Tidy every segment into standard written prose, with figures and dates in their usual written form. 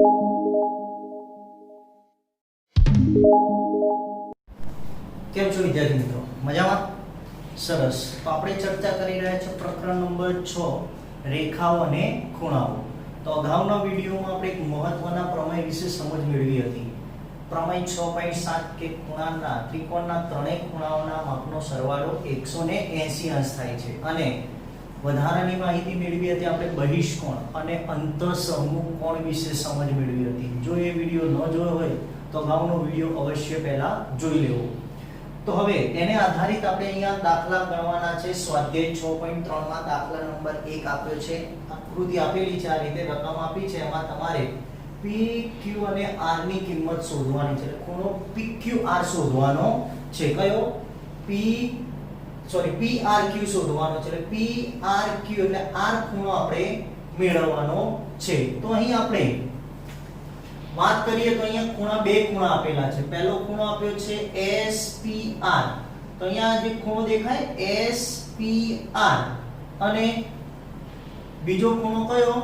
કેમ છો વિદ્યાર્થી મિત્રો? મજામાં? સરસ. તો આપણે ચર્ચા કરી રહ્યા છીએ પ્રકરણ નંબર 6 રેખાઓ અને ખૂણાઓ. તો અગાઉના વિડિયોમાં આપણે એક મહત્વના પ્રમેય વિશે સમજ મેળવી હતી. પ્રમેય 6.7 કે ખૂણાના ત્રિકોણના ત્રણેય ખૂણાઓના માપનો સરવાળો 180 અંશ થાય છે અને વધારાની માહિતી મેળવી હતી આપણે બહિષ્કોણ અને અંતઃસમૂહ કોણ વિશે સમજ મેળવી હતી. જો એ વિડિયો ન જોયો હોય તો અગાઉનો વિડિયો અવશ્ય પહેલા જોઈ લેવો. તો હવે એને આધારિત આપણે અહીંયા દાખલા ગણવાના છે. સ્વાધ્યાય 6.3 માં દાખલા નંબર 1 આપ્યો છે. આકૃતિ આપેલી છે, આ રીતે રકમ આપી છે. એમાં તમારે P, Q અને R ની કિંમત શોધવાની છે. ખૂણો PQR શોધવાનો છે. કયો? PRQ શોધવાનો છે. એટલે PRQ એટલે R ખૂણો આપણે મેળવવાનો છે. તો અહીં આપણે વાત કરીએ તો અહીંયા ખૂણા બે ખૂણા આપેલા છે. પહેલો ખૂણો આપ્યો છે SPR. તો અહીંયા જે ખૂણો દેખાય SPR અને બીજો ખૂણો કયો?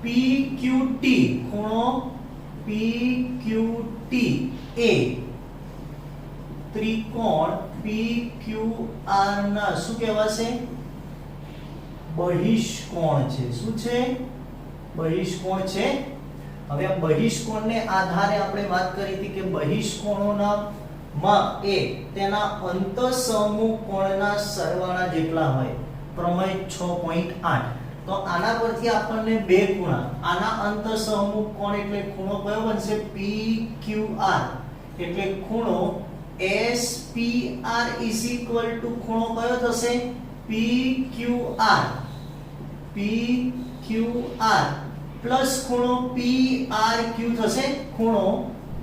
PQT. ખૂણો PQT એ ત્રિકોણ PQR ના શું કહેવાશે? બહિષ્કોણ છે. શું છે? બહિષ્કોણ છે. હવે આ બહિષ્કોણને આધારે આપણે વાત કરી હતી કે બહિષ્કોણોના માપ એ તેના અંતઃસમૂહ કોણના સરવાળા જેટલા હોય. પ્રમેય 6.8. તો આના પરથી આપણને બે ખૂણા, આના અંતઃસમૂહ કોણ એટલે ખૂણો કયો બનશે? PQR. એટલે ખૂણો SPR ખૂણો કયો થશે? PQR. PQR પ્લસ ખૂણો PRQ થશે. ખૂણો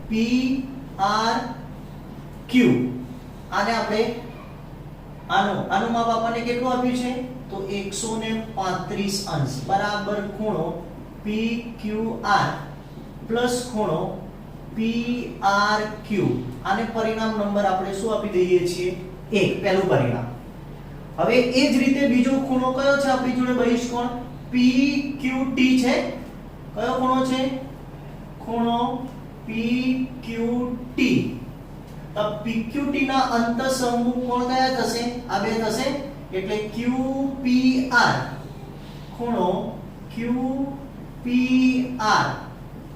PRQ. આને આપણે આનું માપ આપણને કેટલું આપ્યું છે? તો 135 અંશ બરાબર ખૂણો PQR પ્લસ ખૂણો PRQ. આને પરિણામ નંબર આપણે શું આપી દઈએ છીએ? 1. પહેલું પરિણામ. હવે એ જ રીતે બીજો ખૂણો કયો છે આપણી જોડે બહિષ્કોણ? PQT છે. કયો ખૂણો છે? ખૂણો PQT. તો PQT ના અંતઃસમૂહ કોણ કયા થશે? આ બે થશે. એટલે QPR. ખૂણો QPR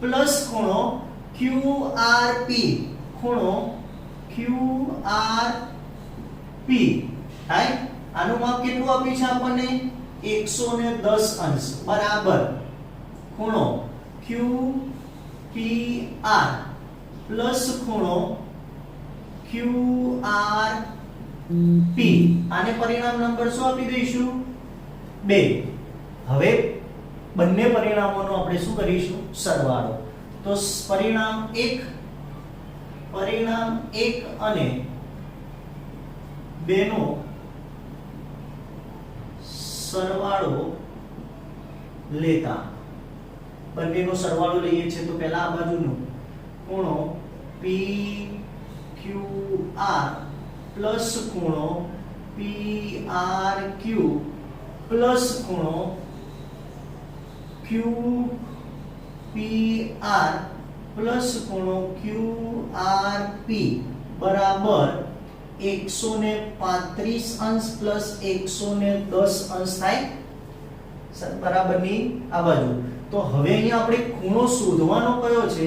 પ્લસ ખૂણો QRP. ખૂણો QRP. થાય. આનું માપ કેટલું આપ્યું છે આપણને? 110 અંશ બરાબર ખૂણો QPR પ્લસ ખૂણો QRP. આને પરિણામ નંબર શું આપી દઈશું? 2. હવે બંને પરિણામોનો આપણે શું કરીશું? સરવાળો. તો પરિણામ 1 અને 2 નો સરવાળો લેતા, બંનેનો સરવાળો લઈએ છીએ તો પહેલા આ બાજુનો ખૂણો PQR પ્લસ ખૂણો PRQ પ્લસ ખૂણો QPR પ્લસ ખૂણો QRP બરાબર 135 અંશ પ્લસ 110 અંશ થાય. બરાબરની આ બાજુ. તો હવે અહીંયા આપણે ખૂણો શોધવાનો કયો છે?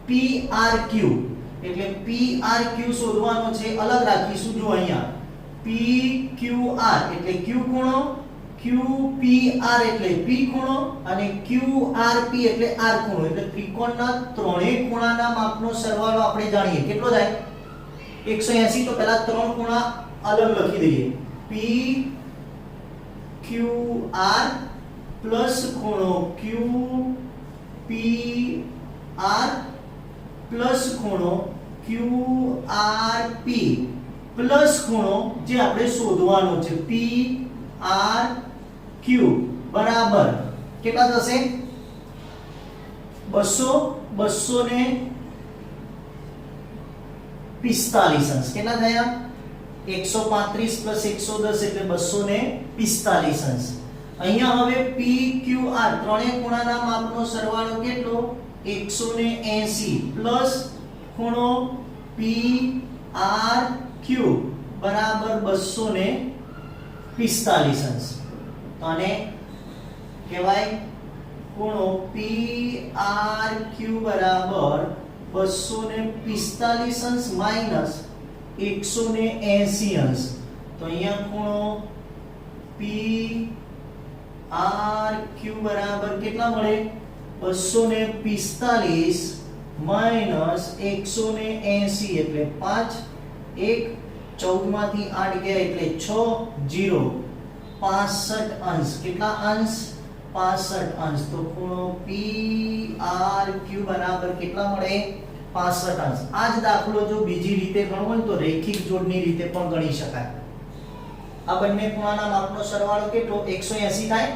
PRQ. એટલે PRQ શોધવાનો છે. અલગ રાખીશું. જો અહીંયા PQR એટલે Q ખૂણો, QPR એટલે P ખૂણો અને QRP એટલે R ખૂણો. એટલે ત્રિકોણના ત્રણેય ખૂણાના માપનો સરવાળો આપણે જાણીએ. કેટલો થાય? 180. તો પહેલા ત્રણ ખૂણા અલગ લખી દઈએ. PQR પ્લસ ખૂણો QPR પ્લસ ખૂણો QRP પ્લસ ખૂણો જે આપણે શોધવાનો છે PRQ બરાબર કેટલા થશે? 245 અંશ. કેટલા થયા? 135 પ્લસ 110 એટલે 245 અંશ. અહીંયા હવે PQR ત્રણેય ખૂણાના માપનો સરવાળો કેટલો? 180 પ્લસ ખૂણો PRQ બરાબર 245 અંશ. તો આને કહેવાય ખૂણો PRQ બરાબર 245 અંશ માઈનસ 180 અંશ. તો અહીંયા ખૂણો PRQ બરાબર કેટલા મળે? 245 માઈનસ 180 એટલે 5 1 14 માંથી 8 ગયા એટલે 6 0 65 અંશ. કેટલા અંશ? 65 અંશ. તો ખૂણો PRQ બરાબર કેટલા મળે? 65 અંશ. આ જ દાખલો જો બીજી રીતે ગણવો હોય તો રૈખિક જોડની રીતે પણ ગણી શકાય. આ બંને ખૂણાના માપનો સરવાળો કેટલો? 180 થાય.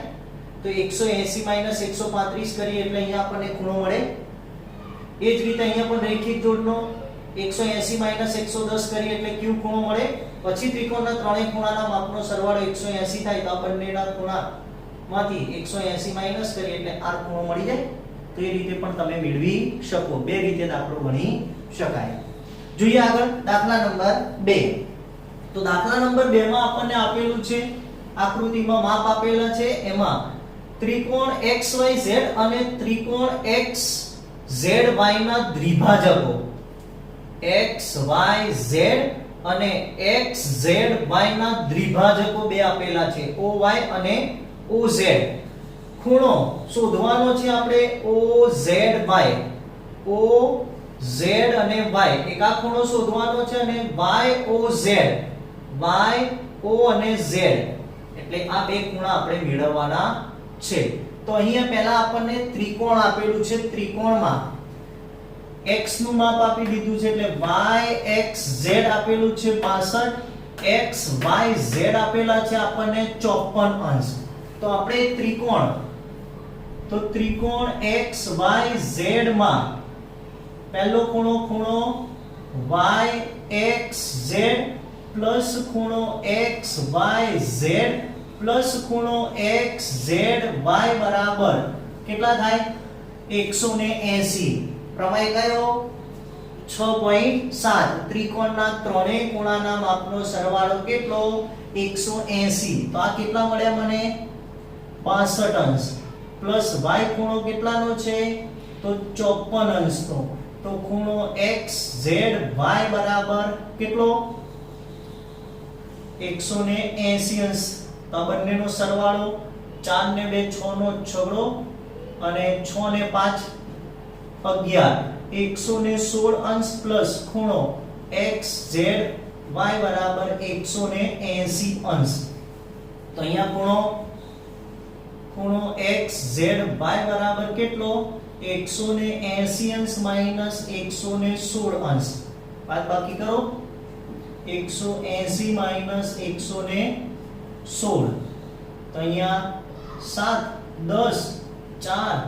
તો 180 માઈનસ 135 કરીએ એટલે અહીંયા આપણને ખૂણો મળે. એ જ રીતે અહીંયા પણ રૈખિક જોડનો 180 માઈનસ 110 કરીએ એટલે ક્યુ ખૂણો મળે. પછી ત્રિકોણના ત્રણેય ખૂણાના માપનો સરવાળો 180 થાય તો આ બંનેના ખૂણામાંથી 180 માઈનસ કરીએ એટલે r ખૂણો મળી જાય. તો એ રીતે પણ તમે મેળવી શકો. બે રીતે દાખલો ગણી શકાય. જોઈએ આગળ દાખલા નંબર 2. તો દાખલા નંબર 2 માં આપણને આપેલું છે, આકૃતિમાં માપ આપેલા છે. એમાં ત્રિકોણ XYZ અને ત્રિકોણ XZY ના દ્વિભાજકો XYZ અને XZY ના દ્વિભાજકો બે આપેલા છે, OY અને OZ. ખૂણો શોધવાનો છે આપણે OZY. OZ અને Y એક આ ખૂણો શોધવાનો છે અને YOZ YO અને Z એટલે આ બે ખૂણા આપણે મેળવવાના છે. તો અહીંયા પહેલા આપણને ત્રિકોણ આપેલું છે. ત્રિકોણમાં x નું માપ આપી દીધું છે એટલે YXZ આપેલું છે 62, XYZ આપેલા છે આપણને 54 અંશ. તો આપણે ત્રિકોણ XYZ માં પહેલો ખૂણો YXZ પ્લસ ખૂણો XYZ પ્લસ ખૂણો XZY બરાબર કેટલા થાય? 180. પ્રમેય કયો? 6.7. ત્રિકોણના ત્રણેય ખૂણાના માપનો સરવાળો કેટલો? 180. તો આ કેટલા મળ્યા મને? 62 અંશ. પ્લસ y ખૂણો કેટલાનો છે? તો 54 અંશનો. તો ખૂણો XZY બરાબર કેટલો? 180 અંશ. તો આ બંનેનો સરવાળો 4 ને 2 6 નો છગડો અને 6 ને 5 11 116 અંશ પ્લસ ખૂણો XZY બરાબર 180 અંશ. તો અહીંયા ખૂણો XZY બરાબર કેટલો? 180 અંશ માઈનસ 116 અંશ. બાદ બાકી કરો 180 માઈનસ 116. તો અહીંયા 7 10 4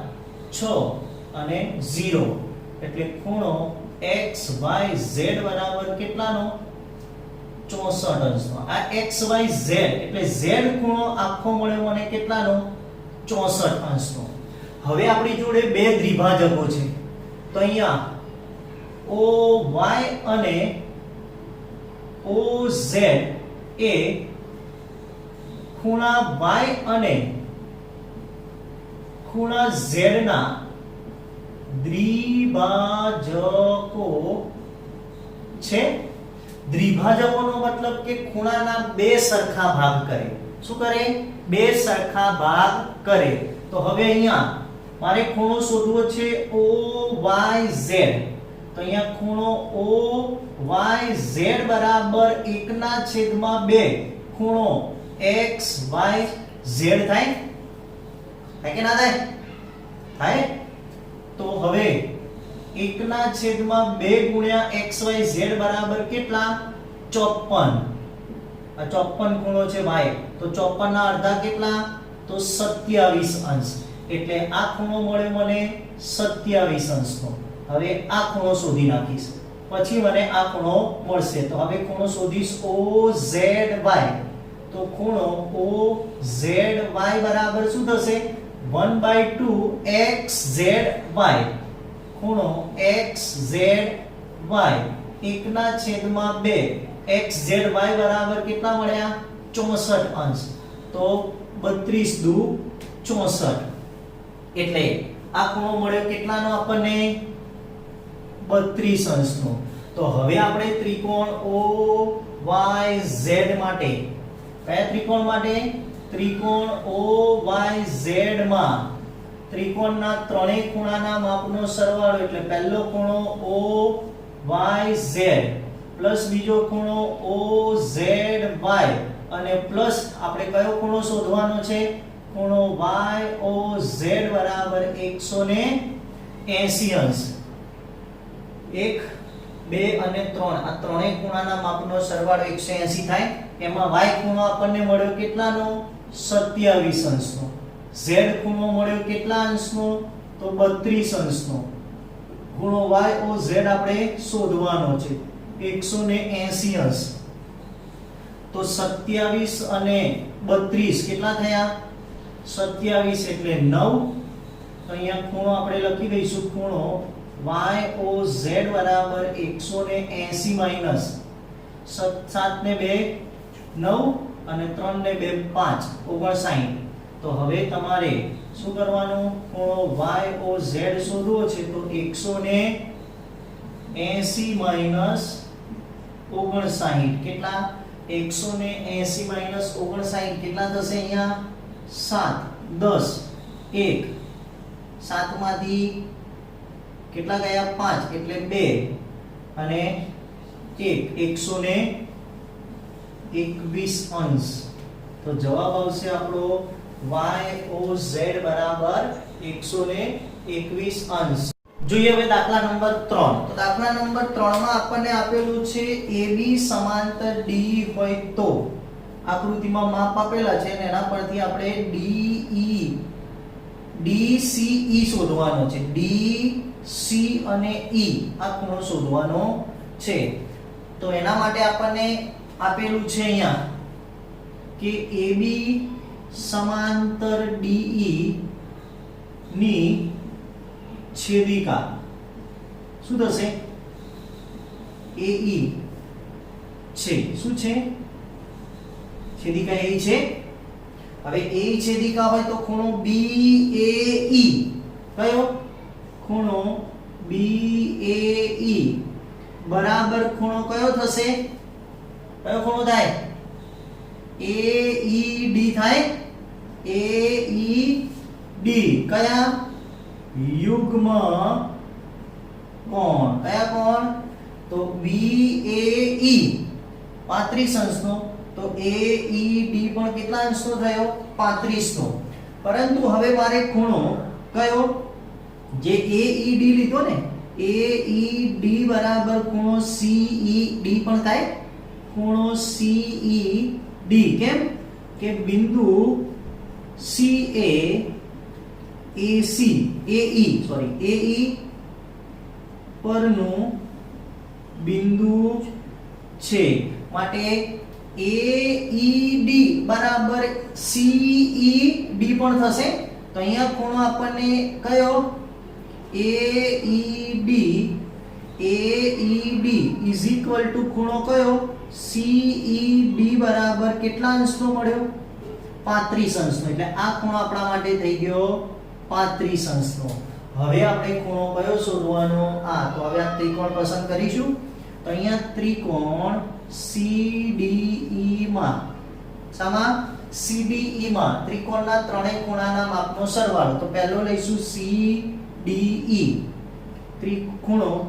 6 અને 0 એટલે ખૂણો XYZ બરાબર કેટલાનો? 64 અંશનો. આ XYZ એટલે Z ખૂણો આખો મળ્યો મને કેટલાનો? 64 અંશનો. હવે આપણી જોડે બે દ્વિભાજકો છે. તો અહીંયા OY અને OZ એ ખૂણા Y અને ખૂણા Z ના દ્વિભાજકો છે. દ્વિભાજકોનો મતલબ કે ખૂણાના બે સરખા ભાગ કરે. શું કરે? બે સરખા ભાગ કરે. તો હવે અહીંયા મારે ખૂણો શોધવો છે OYZ. તો અહીંયા ખૂણો OYZ બરાબર 1/2 ખૂણો XYZ થાય. થાય કે ના થાય? થાય. તો હવે 1/2 ગુણ્યા XYZ બરાબર કેટલા? 54. આ 54 ખૂણો છે y. તો 54 ના અડધા કેટલા? તો 27 અંશ. એટલે આ ખૂણો મળે મને 27 અંશનો. હવે આ ખૂણો શોધી નાખીશ પછી મને આ ખૂણો મળશે. તો હવે ખૂણો શોધીશ OZY. તો ખૂણો OZY બરાબર શું થશે? 1/2 XZY. ખૂણો XZY 1/2 XZY બરાબર કેટલા મળ્યા 64 અંશ તો 32 દુ 64 એટલે આ ખૂણો મળ્યો કેટલાનો આપણને 32 અંશનો તો હવે આપણે ત્રિકોણ OYZ માટે કયા ત્રિકોણ માટે ત્રિકોણ OYZ માં ત્રિકોણના ત્રણેય ખૂણાના માપનો સરવાળો એટલે પહેલો ખૂણો OYZ પ્લસ બીજો ખૂણો OZY અને પ્લસ આપણે કયો ખૂણો શોધવાનો છે ખૂણો YOZ બરાબર 180 અંશ 1 2 અને 3 આ ત્રણેય ખૂણાના માપનો સરવાળો 180 થાય એમાં y ખૂણો આપણને મળ્યો કેટલાનો 27 અંશનો z ખૂણો મળ્યો કેટલા અંશનો તો 32 અંશનો ખૂણો YOZ આપણે શોધવાનો છે 180 અંશ તો 27 અને 32 કેટલા થયા 27 એટલે 9 તો અહીંયા ખૂણો આપણે લખી દઈશું ખૂણો YOZ બરાબર 180 માઈનસ 7 ને 2 9 અને 3 ને 2 5 59 તો હવે તમારે શું કરવાનું ખૂણો YOZ શોધવો છે તો 180 માઈનસ 59 કેટલા 180 માઈનસ 59 કેટલા થશે અહીંયા 7 10 1 7 માંથી કેટલા ગયા 5 એટલે 2 અને 1 121 અંશ તો જવાબ આવશે આપણો YOZ બરાબર 121 અંશ જોઈએ હવે દાખલા નંબર 3 તો દાખલા નંબર 3 માં આપણને આપેલું છે AB સમાંતર D હોય તો આકૃતિમાં માપ આપેલા છે અને એના પરથી આપણે DCE શોધવાનો છે DC અને E આ ખૂણો શોધવાનો છે તો એના માટે આપણને આપેલું છે અહીંયા કે AB સમાંતર DE ની છેદિકા શું થશે AE છે શું છે છેદિકા AE છે હવે AE છેદિકા હોય તો ખૂણો BAE કયો ખૂણો BAE બરાબર ખૂણો કયો થશે કયો ખૂણો થાય AED થાય AED કયા યુગ્મ કોણ કયા કોણ તો BAE 35 અંશનો તો AED પણ કેટલા અંશનો થયો 35 નો પરંતુ હવે મારે ખૂણો કયો જે AED લીધો ને AED બરાબર ખૂણો CED પણ થાય ખૂણો CED કેમ કે બિંદુ CA AE પરનું બિંદુ છે માટે AED બરાબર CED પણ થશે તો અહીંયા ખૂણો આપણને કયો AED is equal to ખૂણો કયો CED બરાબર કેટલા અંશનો મળ્યો 35 અંશનો એટલે આ ખૂણો આપણા માટે થઈ ગયો 35 અંશનો હવે આપણે ખૂણો કયો શોધવાનો તો હવે આ ત્રિકોણ પસંદ કરીશું તો અહીંયા ત્રિકોણ CDE માં સામા CDE માં ત્રિકોણના ત્રણેય ખૂણાના માપનો સરવાળો તો પહેલો લઈશું CDE ત્રિકોણો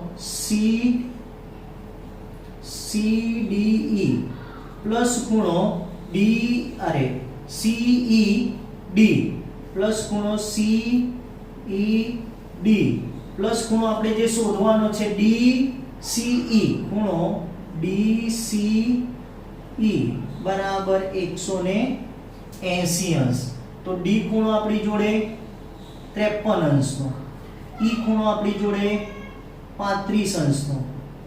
CDE પ્લસ ખૂણો CED પ્લસ ખૂણો CED પ્લસ ખૂણો આપણે જે શોધવાનો છે DCE ખૂણો DCE બરાબર 180 અંશ તો D ખૂણો આપણી જોડે 53 અંશનો E ખૂણો આપણી જોડે 35 અંશનો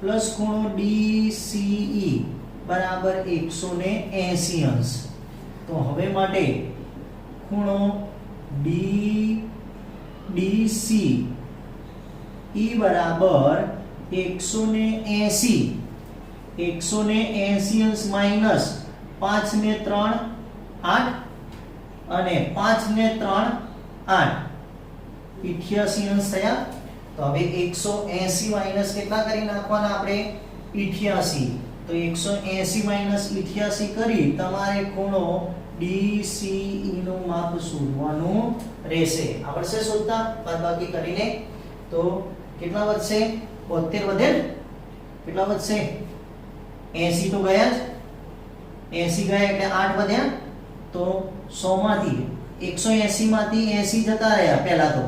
પ્લસ ખૂણો DCE બરાબર 180 અંશ તો હવે માટે ખૂણો DCE E બરાબર 180 અંશ માઈનસ 5 ને 3 8 અને 5 ને 3 8 88 અંશ થયા. તો હવે 180 માઈનસ કેટલા કરી નાખવાના આપણે 88. તો 180 માઈનસ 88 કરી તમારે ખૂણો DCE નું માપ શોધવાનું રહેશે. આવડશે શોધતા બાદબાકી કરીને? તો કેટલા વધશે? 72 વધે. કેટલા વધશે? 80 તો ગયા જ. 80 ગયા એટલે 8 વધ્યા. તો 100 માંથી 180 માંથી 80 જતા રહ્યા પહેલા તો,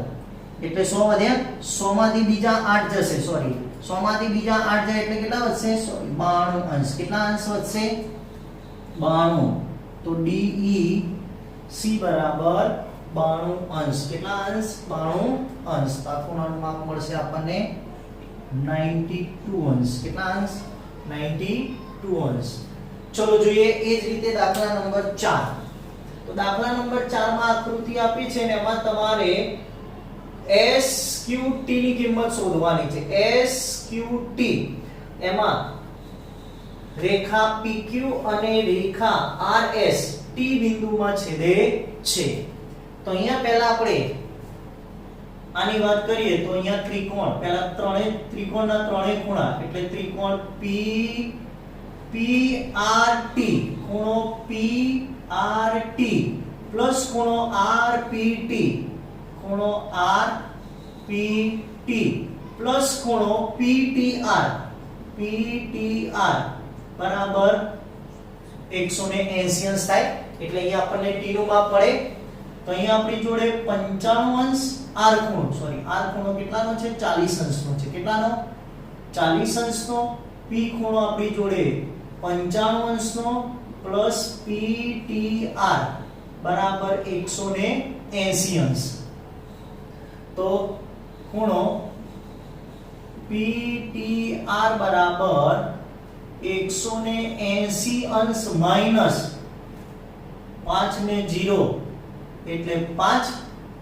એટલે 100 વધ્યા. 100 માંથી બીજા 8 જશે. સોરી, 100 માંથી બીજા 8 જાય એટલે કેટલા વધશે? 92 અંશ. કેટલા અંશ વધશે? 92. તો DEC બરાબર 92 અંશ. કેટલા અંશ? 92 અંશ. તો આ ખૂણાનું માપ મળશે આપણને 92 અંશ. કેટલા અંશ? 92 અંશ. ચલો જોઈએ એ જ રીતે દાખલા નંબર 4. તો દાખલા નંબર 4 માં આકૃતિ આપી છે ને એમાં તમારે SQT ની કિંમત શોધવાની છે. SQT એમાં રેખા PQ અને રેખા RS T બિંદુમાં છેદે છે. તો અહીંયા પહેલા આપણે આની વાત કરીએ તો અહીંયા ત્રિકોણ, પહેલા ત્રિકોણના ત્રણેય ખૂણા એટલે ત્રિકોણ PRT, ખૂણો PRT પ્લસ ખૂણો RPT, ખૂણો RPT પ્લસ ખૂણો PTR બરાબર 180 અંશ થાય. એટલે અહીંયા આપણને T નું માપ પડે. તો અહીંયા આપણી જોડે 95 અંશ R ખૂણો કેટલાનો છે? 40 અંશનો છે. કેટલાનો? 40 અંશનો. P ખૂણો આપણી જોડે 95 અંશનો પ્લસ PTR બરાબર 180 અંશ. તો ખૂણો PTR બરાબર 180 અંશ માઈનસ 5 ને 0 એટલે 5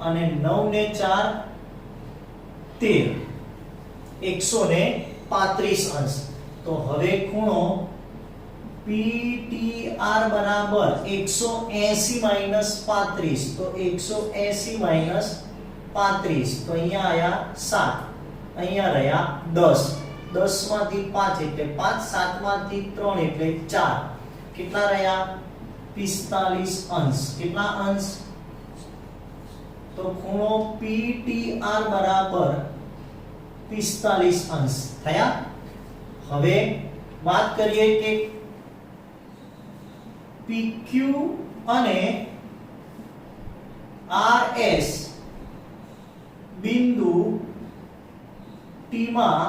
અને 9 ને 4 13 135 અંશ. તો હવે ખૂણો PTR બરાબર 180 માઈનસ 35. તો 180 માઈનસ 35. તો અહીંયા આયા 7, અહીંયા રહ્યા 10. 10 માંથી 5 એટલે 5, 7 માંથી 3 એટલે 4. કેટલા રહ્યા? 45 અંશ. કેટલા અંશ? તો ખૂણો PTR બરાબર 45 અંશ થયા. હવે વાત કરીએ કે PQ અને RS બિંદુ T માં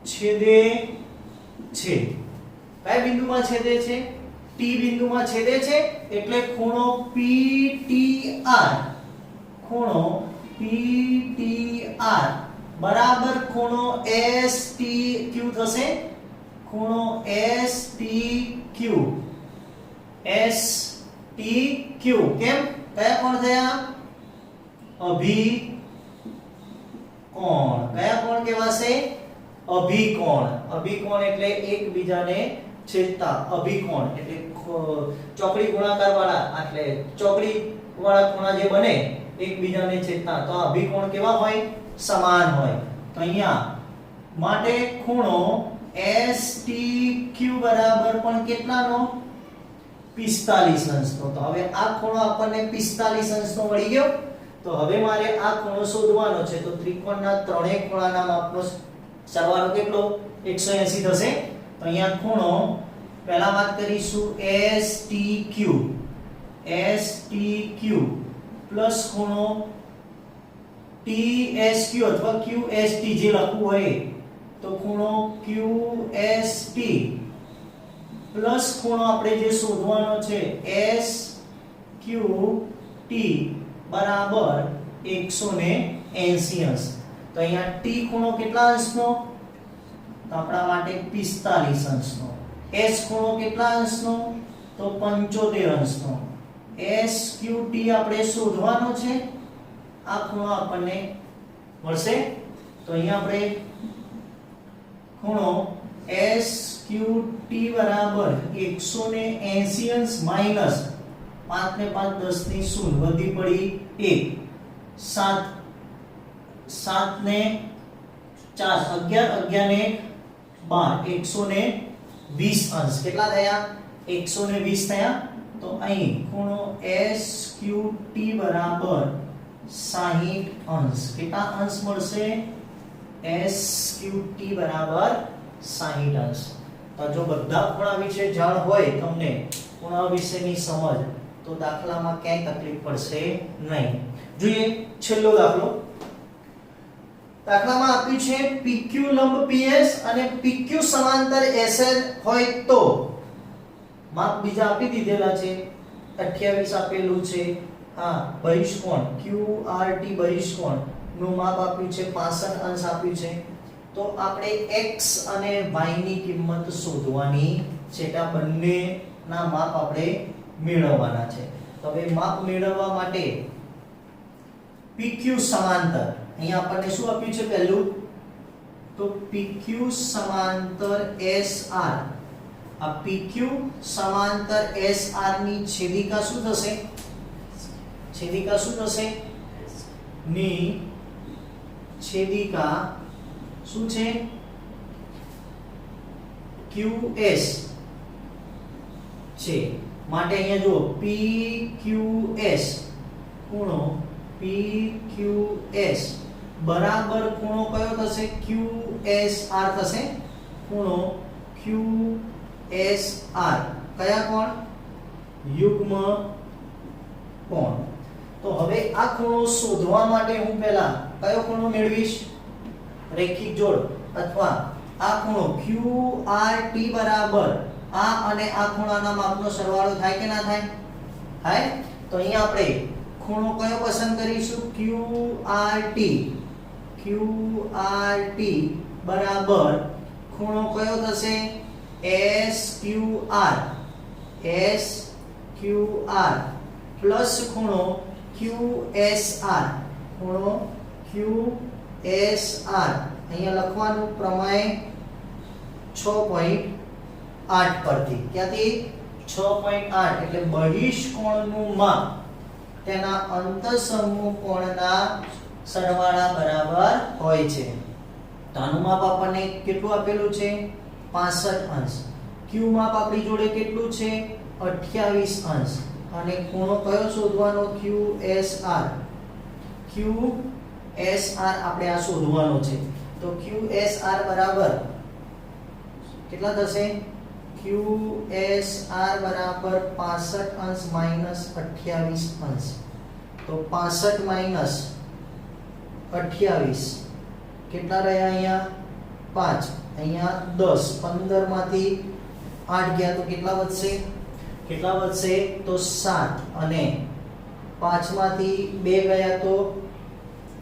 છેદે છે. કયા બિંદુમાં છેદે છે? T બિંદુમાં છેદે છે. એટલે ખૂણો PTR બરાબર ખૂણો STQ થશે. ખૂણો STQ કેમ? કયા કોણ થયા? અભિકોણ. કયા કોણ કહેવાશે? અભિકોણ. અભિકોણ એટલે એકબીજાને છેદતા. અભિકોણ એટલે ચોકડી ગુણાકાર વાળા, એટલે ચોકડી વાળા ખૂણા જે બને એકબીજાને છેદતા. તો આ અભિકોણ કેવા હોય? સમાન હોય. તો અહીંયા માટે ખૂણો STQ બરાબર પણ કેટલાનો? 45 અંશનો. તો હવે આ ખૂણો આપણને 45 અંશનો મળી ગયો. તો હવે મારે આ ખૂણો શોધવાનો છે. તો ત્રિકોણના ત્રણેય ખૂણાના માપનો સરવાળો કેટલો? 180 થશે. તો અહીંયા ખૂણો પહેલા વાત કરીશું STQ પ્લસ ખૂણો TSQ અથવા QST જે લખવું હોય તો ખૂણો QST પ્લસ ખૂણો આપણે જે શોધવાનો છે SQT બરાબર 180 અંશ. તો અહીંયા T ખૂણો કેટલા અંશનો? તો આપણા માટે 45 અંશનો. S ખૂણો કેટલા અંશનો? તો 75 અંશનો. SQT આપણે શોધવાનો છે. આ ખૂણો આપણને મળશે તો અહીંયા આપણે ખૂણો SQT બરાબર 180 અંશ માઈનસ 5 ને 5 10 ની શૂન્ય વધી પડી 1 7 7 ને 4 11 11 ને 12 120 અંશ કેટલા થયા 120 થયા તો અહીં ખૂણો SQT બરાબર 60 અંશ કેટલા અંશ મળશે SQT બરાબર 60 અંશ તો જો બધા ખૂણા વિશે જાણ હોય તમને ખૂણા વિશેની સમજ તો દાખલામાં ક્યાંય તકલીફ પડશે નહીં જોઈએ છેલ્લો દાખલો દાખલામાં આપ્યું છે PQ લંબ PS અને PQ સમાંતર SL હોય તો માપ બીજા આપી દીધેલા છે 28 આપેલું છે હા બહિષ્કોણ QRT બહિષ્કોણ નું માપ આપ્યું છે 65 અંશ આપ્યું છે તો આપણે x અને y ની કિંમત શોધવાની છે આ બંનેના માપ આપણે મેળવવાના છે તો હવે માપ મેળવવા માટે PQ સમાંતર અહીંયા આપણને શું આપ્યું છે પહેલું તો PQ સમાંતર SR આ PQ સમાંતર SR ની છેદિકા શું થશે ની છેદિકા શું છે QS છે માટે અહીંયા જો PQS ખૂણો PQS બરાબર ખૂણો કયો થશે QSR થશે ખૂણો QSR કયા કોણ યુગ્મ કોણ તો હવે આ ખૂણો શોધવા માટે હું પહેલા કયો ખૂણો મેળવીશ રેખિક જોડ અથવા આ ખૂણો QRT બરાબર આ અને આ ખૂણાના માપનો સરવાળો થાય કે ના થાય થાય તો અહીંયા આપણે ખૂણો કયો પસંદ કરીશું QRT બરાબર ખૂણો કયો થશે SQR પ્લસ ખૂણો QSR ખૂણો QSR અહીંયા લખવાનું પ્રમાણે 6.8 પરથી ક્યાંથી 6.8 એટલે બહિષ્કોણનું માપ તેના અંતઃસમૂહ કોણના સરવાળા બરાબર હોય છે તો આનું માપ આપણને કેટલું આપેલું છે 65 અંશ Q માપ આપણી જોડે કેટલું છે 28 અંશ અને ખૂણો કયો શોધવાનો QSR આપણે આ શોધવાનો છે તો QSR બરાબર કેટલા થશે QSR બરાબર 65 અંશ માઈનસ 28 અંશ તો 65 માઈનસ 28 કેટલા રહ્યા અહીંયા 5 અહીંયા 10 15 માંથી 8 ગયા તો કેટલા વધશે તો 7 અને 5 માંથી 2 ગયા તો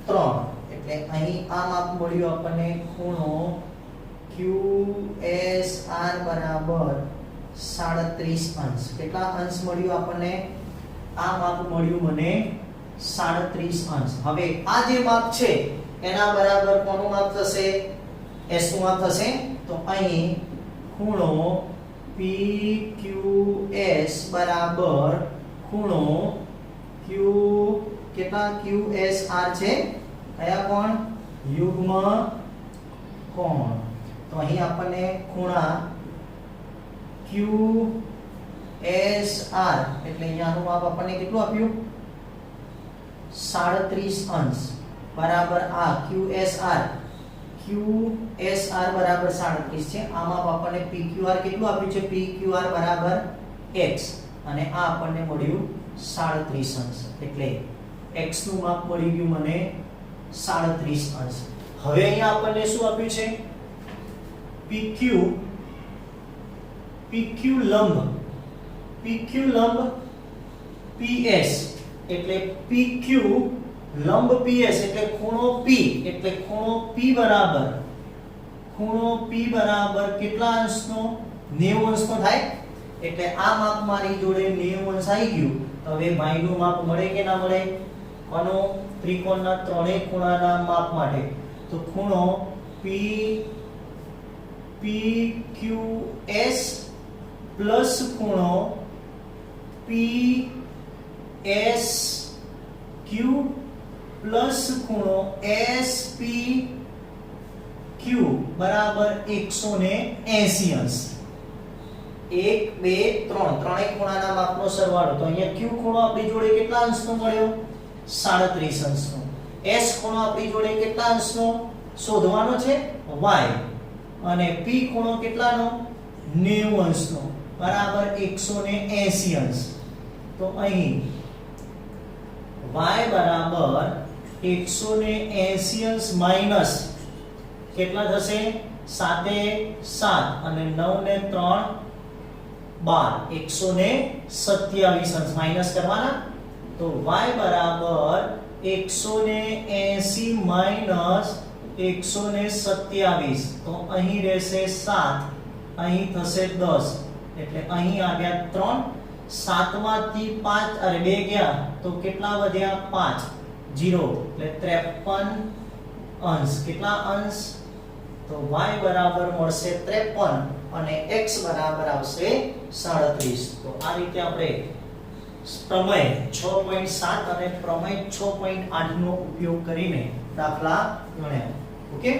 3 એટલે અહીં આ માપ મળ્યું આપણને ખૂણો QSR બરાબર 37 અંશ કેટલા અંશ મળ્યું આપણને આ માપ મળ્યું મને 37 અંશ હવે આ જે માપ છે એના બરાબર કોનું માપ થશે S નું માપ થશે તો અહીં ખૂણો PQS બરાબર ખૂણો Q કેટલા QSR છે કયા કોણ યુગ્મ કોણ તો અહીં આપણને ખૂણા QSR એટલે અહીંયાનું માપ આપણને કેટલું આપ્યું 37 અંશ બરાબર આ QSR બરાબર 37 છે આ માપ આપણને PQR કેટલું આપ્યું છે PQR બરાબર x અને આ આપણને મળ્યું 37 અંશ એટલે x નું માપ મળી ગયું મને 37 અંશ હવે અહીંયા આપણને શું આપ્યું છે PQ લંબ PS એટલે PQ લંબ PS એટલે ખૂણો P એટલે ખૂણો P બરાબર કેટલા અંશનો 90 અંશનો થાય એટલે આ માપ મારી જોડે 90 અંશ આવી ગયું તો હવે y નું માપ મળે કે ના મળે કોનો ત્રિકોણના ત્રણેય ખૂણાના માપ માટે તો ખૂણો PQS પ્લસ ખૂણો PSQ પ્લસ ખૂણો SPQ બરાબર 180 અંશ. 1 2 3 ત્રણેય ખૂણાના માપનો સરવાળો. તો અહીંયા Q ખૂણો આપણી જોડે કેટલા અંશનો મળ્યો? 37 અંશનો. S ખૂણો આપણી જોડે કેટલા અંશનો શોધવાનો છે? Y. અને P ખૂણો કેટલાનો? 90 અંશનો બરાબર 180 અંશ. તો અહીં y બરાબર 180 અંશ માઈનસ કેટલા થશે? 7 એ 7 અને 9 ને 3 12 127 અંશ માઈનસ કરવાના. તો y બરાબર 180 માઈનસ 127. તો અહીં રહેશે 7, અહીં થશે 10, એટલે અહીં આવ્યા 3. 7 માંથી 5 અરે 2 ગયા તો કેટલા વધ્યા? 5. 0 એટલે 53 અંશ. કેટલા અંશ? તો y બરાબર મળશે 53 અને x બરાબર આવશે 37. તો આ રીતે આપણે પ્રમેય 6.7 અને પ્રમેય 6.8 નો ઉપયોગ કરીને દાખલા ગણ્યા. ઓકે.